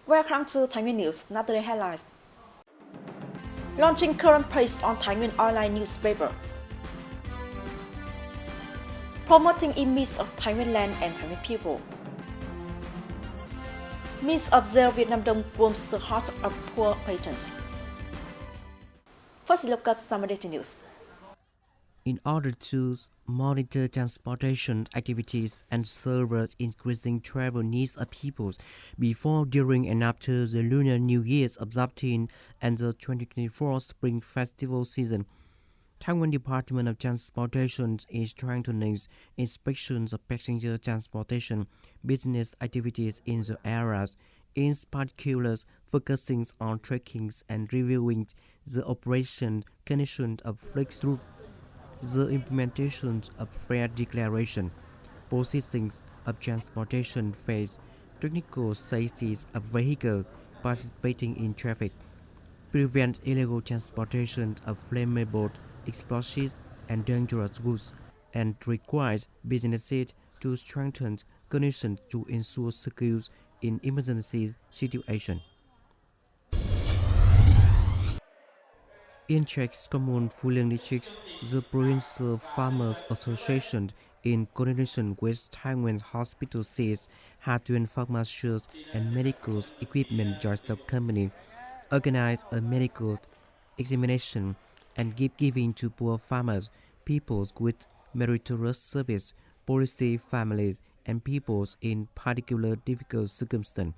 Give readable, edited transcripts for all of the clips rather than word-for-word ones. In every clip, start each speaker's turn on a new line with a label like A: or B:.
A: Welcome to Thái Nguyên News, now the headlines. Launching current page on Thái Nguyên online newspaper. Promoting image of Thái Nguyên land and Thái Nguyên people. Means of Zero Vietnam Dong warms the hearts of poor patrons. First look at some data news.
B: In order to monitor transportation activities and serve increasing travel needs of peoples before, during, and after the Lunar New Year's observed and the 2024 Spring Festival season, Thái Nguyên Department of Transportation is strengthening inspections of passenger transportation business activities in the areas, in particular focusing on tracking and reviewing the operation condition of flex route, the implementation of fair declaration, processing of transportation phase, technical safety of vehicles participating in traffic, prevent illegal transportation of flammable explosives and dangerous goods, and requires businesses to strengthen conditions to ensure security in emergency situations. In Czech Commune Fuliang District, the Provincial Farmers Association, in coordination with Thái Nguyên Hospital, says Hatuen Pharmaceuticals and Medical Equipment Joint Stock Company organized a medical examination and gift giving to poor farmers, people with meritorious service, policy families, and peoples in particular difficult circumstances.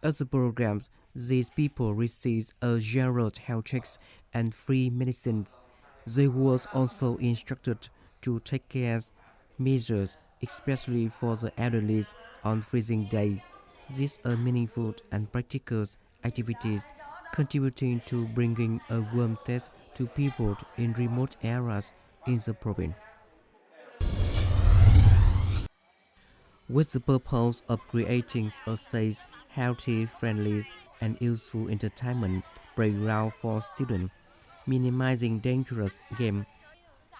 B: As the programs, these people receive a general health checks and free medicines. They were also instructed to take care measures, especially for the elderly, on freezing days. These are meaningful and practical activities, contributing to bringing a warmth to people in remote areas in the province. With the purpose of creating a safe, healthy, friendly, and useful entertainment playground for students, minimizing dangerous games,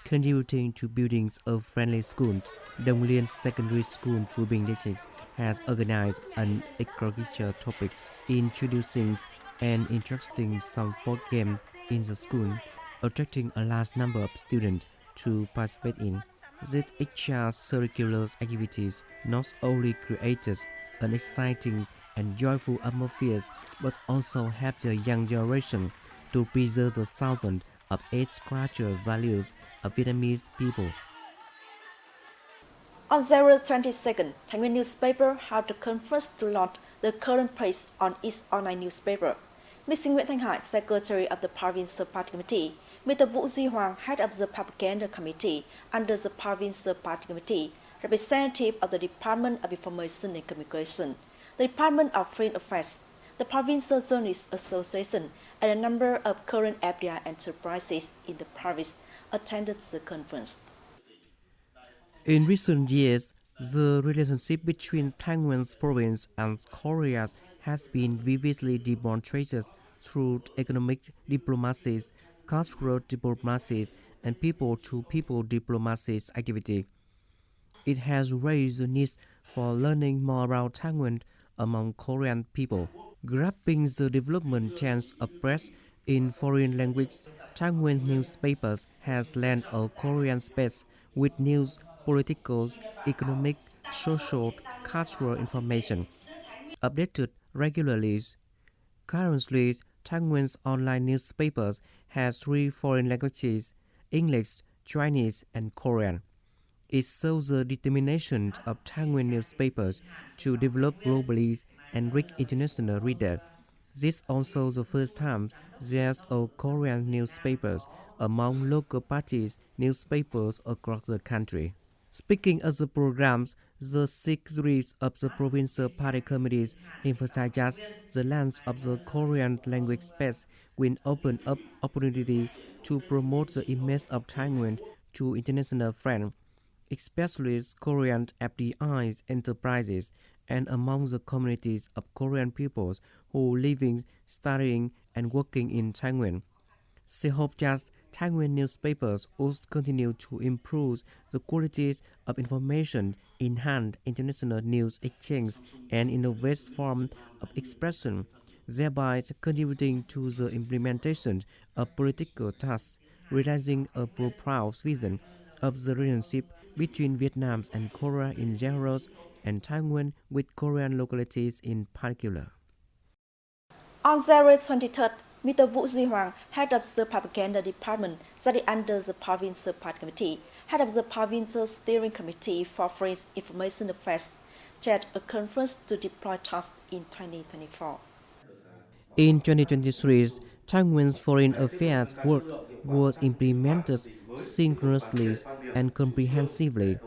B: contributing to building a friendly school, Dong Liên Secondary School Phú Bình District has organized an extracurricular topic introducing and interesting some folk games in the school, attracting a large number of students to participate in. These extracurricular activities not only created an exciting and joyful atmosphere, but also help the young generation to preserve the thousands of its cultural values of Vietnamese people.
A: On January 22nd, Thái Nguyên newspaper held the conference to launch the current page on its online newspaper. Mr. Nguyễn Thanh Hải, Secretary of the Provincial Party Committee, Mr. Vũ Duy Hoàng, Head of the Propaganda Committee under the Provincial Party Committee, representative of the Department of Information and Communication, the Department of Foreign Affairs, the Provincial Journalists Association, and a number of current FDI enterprises in the province attended the conference.
B: In recent years, the relationship between Thái Nguyên province and Korea has been vividly demonstrated through economic diplomacies, cultural diplomacies, and people-to-people diplomacies activity. It has raised the need for learning more about Thái Nguyên among Korean people. Grasping the development chance of press in foreign language, Thái Nguyên newspapers has lent a Korean space with news, political, economic, social, cultural information, updated regularly. Currently, Thái Nguyên online newspapers has 3 foreign languages: English, Chinese, and Korean. It shows the determination of Thái Nguyên newspapers to develop globally and reach international readers. This is also the first time there's a Korean newspapers among local parties newspapers across the country. Speaking of the programs, the secretaries of the provincial party committees emphasize the launch of the Korean language space will open up opportunity to promote the image of Thái Nguyên to international friends, especially Korean FDI enterprises and among the communities of Korean peoples who living, studying, and working in Thái Nguyên. She hopes that Thai Nguyen newspapers also continue to improve the quality of information, enhance international news exchange, and innovate forms of expression, thereby contributing to the implementation of political tasks, realizing a profound vision of the relationship between Vietnam and Korea in general and Thai Nguyen with Korean localities in particular.
A: On January 23rd, Mr. Vũ Duy Hoàng, head of the propaganda department studied under the provincial party committee, head of the provincial steering committee for foreign information affairs, chaired a conference to deploy tasks in 2024.
B: In 2023, Thai Nguyen's foreign affairs work was implemented synchronously and comprehensively.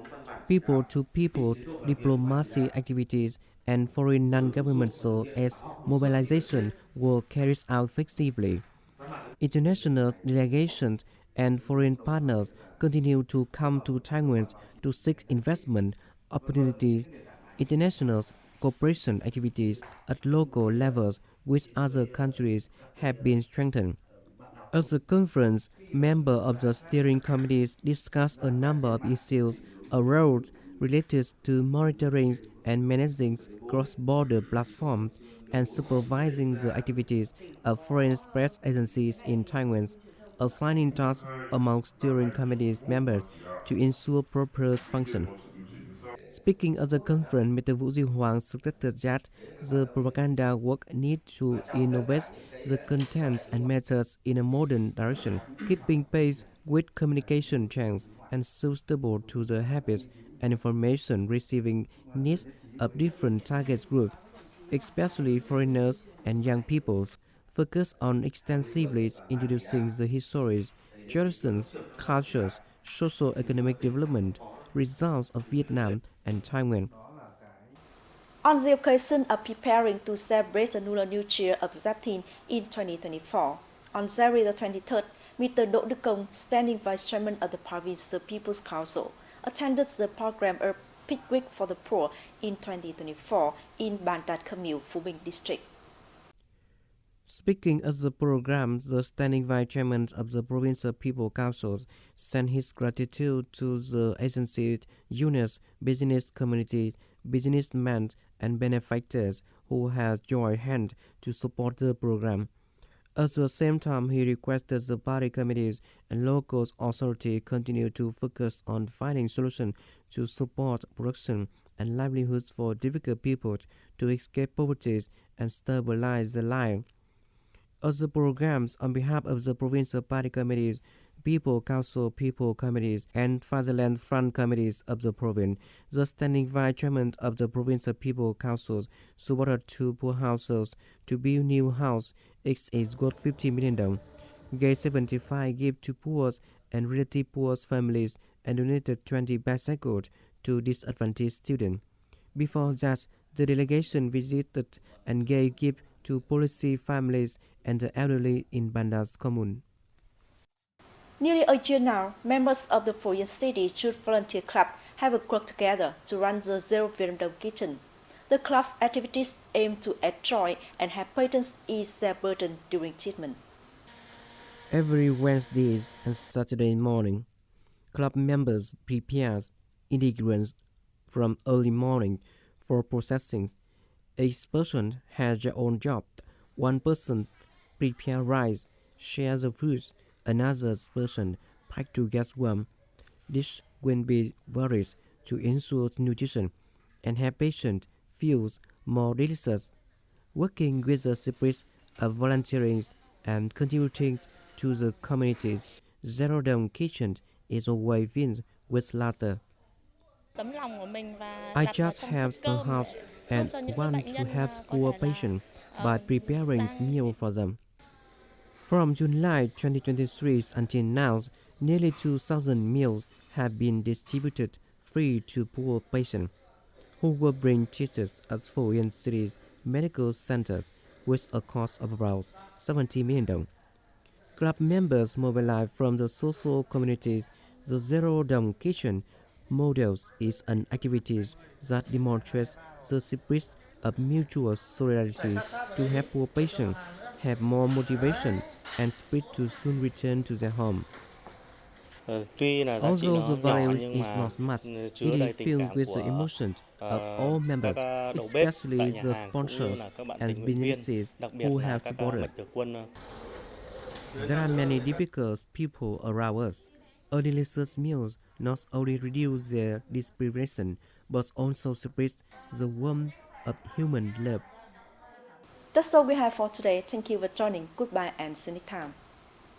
B: People-to-people diplomacy activities and foreign non-governmental as mobilization were carried out effectively. International delegations and foreign partners continue to come to Thai Nguyen to seek investment opportunities. International cooperation activities at local levels with other countries have been strengthened. At the conference, members of the steering committees discussed a number of issues arose related to monitoring and managing cross-border platforms and supervising the activities of foreign press agencies in Thai Nguyen, assigning tasks among steering committees members to ensure proper function. Speaking at the conference, Mr. Vũ Duy Hoàng suggested that the propaganda work needs to innovate the contents and methods in a modern direction, keeping pace with communication channels and suitable to the habits and information receiving needs of different target groups, especially foreigners and young peoples. Focus on extensively introducing the histories, traditions, cultures, socio-economic development, results of Vietnam and Thái Nguyên.
A: On the occasion of preparing to celebrate the Lunar New Year of Giáp in 2024, on January the 23rd, Mr. Đỗ Đức Công, standing vice chairman of the Provincial People's Council, attended the program A Picnic for the Poor in 2024 in Ban Dat Commune, Phú Bình District.
B: Speaking at the program, the standing vice chairman of the Provincial People Councils sent his gratitude to the agencies, unions, business communities, businessmen, and benefactors who have joined hands to support the program. At the same time, he requested the party committees and local authorities continue to focus on finding solutions to support production and livelihoods for difficult people to escape poverty and stabilize their life. At the programs, on behalf of the provincial party committees, People Council, People Committees, and Fatherland Front Committees of the province, the standing vice chairman of the Provincial People Councils supported two poor households to build new house. Each is worth 50 million dong. Gave 75 gifts to poor and relatively poor families and donated 20 bicycles to disadvantaged students. Before that, the delegation visited and gave gifts to policy families and the elderly in Ban Dat Commune.
A: Nearly a year now, members of the Foreign City Youth Volunteer Club have worked together to run the Zero Vietnam Dome Kitchen. The club's activities aim to add joy and have patients ease their burden during treatment.
B: Every Wednesday and Saturday morning, club members prepare ingredients from early morning for processing. Each person has their own job. One person prepares rice, shares the fruits, another person packs to get warm. This will be varied to ensure nutrition and have patient feels more delicious. Working with the spirit of volunteering and contributing to the communities, Zero Dome Kitchen is always filled with laughter. I just have a heart and want to help poor patients by preparing meals for them. From July 2023 until now, nearly 2,000 meals have been distributed free to poor patients who will bring teachers at foreign cities medical centers with a cost of about 70 million dong. Club members mobilize from the social communities. The Zero Dome Kitchen models is an activity that demonstrates the spirit of mutual solidarity to help poor patients have more motivation and spirit to soon return to their home.
C: Tuy là giá trị
B: Although the
C: nó nhỏ
B: value
C: nhưng
B: is
C: mà
B: not much,
C: chứa
B: it
C: đầy
B: is
C: tình
B: filled
C: cảm
B: with the
C: của
B: emotions of all
C: các
B: members,
C: đầu bếp
B: especially
C: tại nhà
B: the
C: hàng cũng như
B: sponsors
C: là các bạn
B: and
C: tình nguyện viên,
B: businesses
C: đặc biệt
B: who
C: là
B: have
C: các
B: supported.
C: bạch thực quân.
B: There are many difficult people around us. A delicious meal not only reduces their deprivation, but also spreads the warmth of human love.
A: That's all we have for today. Thank you for joining. Goodbye and see you next time.